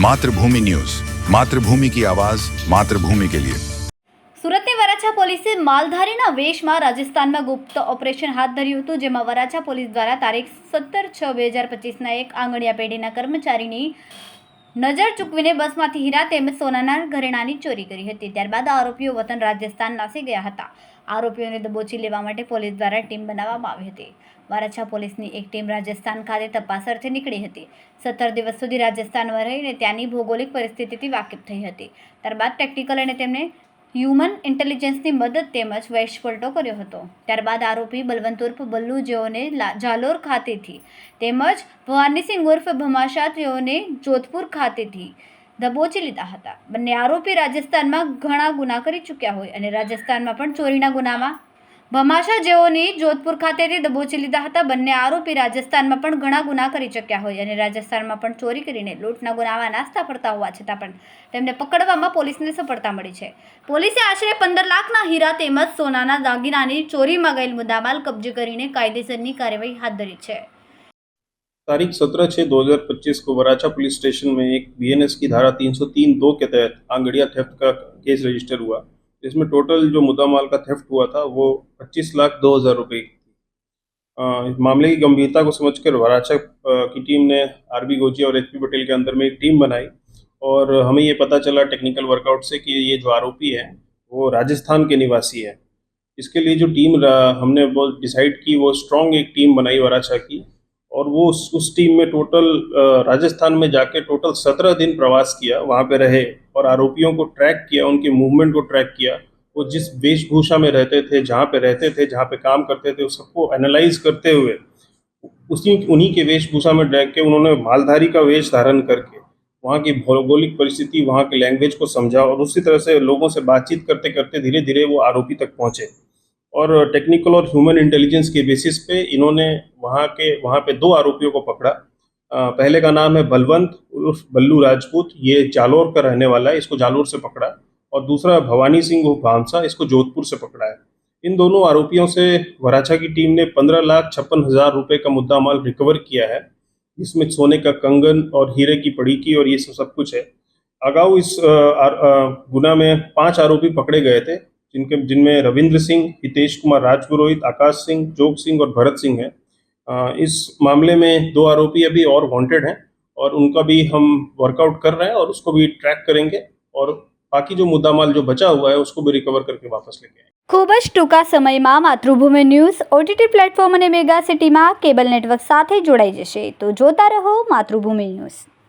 मातृभूमि न्यूज, मातृभूमि की आवाज, मातृभूमि के लिए। સુરતની વરાછા પોલીસે માલધારીના વેશમાં રાજસ્થાનમાં ગુપ્ત ઓપરેશન હાથ ધર્યું હતું, જેમાં વરાછા પોલીસ દ્વારા તારીખ 17/6/2025ના એક આંગણિયા પેઢીના કર્મચારીની નજર ચૂકવીને બસમાંથી હીરા તેમજ સોનાના ઘરેણાંની ચોરી કરી હતી। ત્યારબાદ આરોપીઓ વતન રાજસ્થાન નાસી ગયા હતા। આરોપીઓને દબોચી લેવા માટે પોલીસ દ્વારા ટીમ બનાવવામાં આવી હતી। વરાછા પોલીસની એક ટીમ રાજસ્થાન ખાતે તપાસ અર્થે નીકળી હતી। 17 દિવસ સુધી રાજસ્થાનમાં રહીને ત્યાંની ભૌગોલિક પરિસ્થિતિથી વાકેફ થઈ હતી। ત્યારબાદ ટેકનિકલ અને તેમને હ્યુમન ઇન્ટેલિજન્સની મદદ તેમજ વેશપલટો કર્યો હતો। ત્યારબાદ આરોપી બલવંત ઉર્ફ બલ્લુ જેઓને જાલોર ખાતેથી તેમજ ભવાનીસિંહ ઉર્ફ ભમાશા જેઓને જોધપુર ખાતેથી દબોચી લીધા હતા। બંને આરોપી રાજસ્થાનમાં ઘણા ગુના કરી ચૂક્યા હોય અને રાજસ્થાનમાં પણ ચોરીના ગુનામાં ભમાશા જેઓની જોધપુર ખાતેથી દબોચી લીધા હતા। બંને આરોપી રાજસ્થાનમાં પણ ઘણા ગુના કરી ચૂક્યા હોય અને રાજસ્થાનમાં પણ ચોરી કરીને લૂંટના ગુનામાં નાસ્તા ફરતા હોવા છતાં પણ તેમને પકડવામાં પોલીસને સફળતા મળી છે। પોલીસે આશરે 15 લાખના હીરા તેમજ સોનાના દાગીનાની ચોરીમાં ગયેલ મુદ્દામાલ કબજે કરીને કાયદેસરની કાર્યવાही हाथ धरी है। तारीख 17/6/2025 को वराछा पुलिस स्टेशन में एक बीएनएस की धारा 303(2) के तहत आंगड़िया थेफ्ट का केस रजिस्टर हुआ। इसमें टोटल जो मुद्दा माल का थेफ्ट हुआ था वो 25,02,000 रुपये की थी। इस मामले की गंभीरता को समझकर वराछा की टीम ने आरबी गोजिया और एचपी पटेल के अंदर में एक टीम बनाई और हमें ये पता चला टेक्निकल वर्कआउट से कि ये जो आरोपी है वो राजस्थान के निवासी है। इसके लिए जो टीम हमने वो डिसाइड की, वो स्ट्रॉन्ग एक टीम बनाई वराछा की और वो उस टीम में टोटल राजस्थान में जाके टोटल 17 दिन प्रवास किया, वहाँ पे रहे और आरोपियों को ट्रैक किया, उनके मूवमेंट को ट्रैक किया। वो जिस वेशभूषा में रहते थे, जहाँ पे रहते थे, जहाँ पे काम करते थे, उस सबको एनालाइज करते हुए उन्हीं के वेशभूषा में रह के उन्होंने मालधारी का वेश धारण करके वहाँ की भौगोलिक परिस्थिति, वहाँ की लैंग्वेज को समझा और उसी तरह से लोगों से बातचीत करते करते धीरे धीरे वो आरोपी तक पहुँचे और टेक्निकल और ह्यूमन इंटेलिजेंस के बेसिस पे इन्होंने वहाँ पे 2 आरोपियों को पकड़ा। पहले का नाम है बलवंत उर्फ बल्लू राजपूत, ये जालोर का रहने वाला है, इसको जालोर से पकड़ा और दूसरा भवानी सिंह उर्फ भामसा, इसको जोधपुर से पकड़ा है। इन दोनों आरोपियों से वराछा की टीम ने 15,56,000 रुपये का मुद्दा माल रिकवर किया है, जिसमें सोने का कंगन और हीरे की पड़ीकी और ये सब कुछ है। अगाऊ इस गुना में 5 आरोपी पकड़े गए थे, जिनमें रविंद्र सिंह, हितेश कुमार राजपुरोहित, आकाश सिंह, जोग सिंह और भरत सिंह हैं। इस मामले में 2 आरोपी अभी और वांटेड हैं और उनका भी हम वर्कआउट कर रहे हैं और उसको भी ट्रैक करेंगे और बाकी जो मुद्दा माल जो बचा हुआ है उसको भी रिकवर करके वापस लेके आएंगे। खूब ज टूंका समयमां मातृभूमि न्यूज़ ओटीटी प्लेटफॉर्म અને મેગા સિટીમાં કેબલ નેટવર્ક સાથે જોડાઈ જશે, તો જોતા રહો માતૃભૂમિ ન્યૂઝ।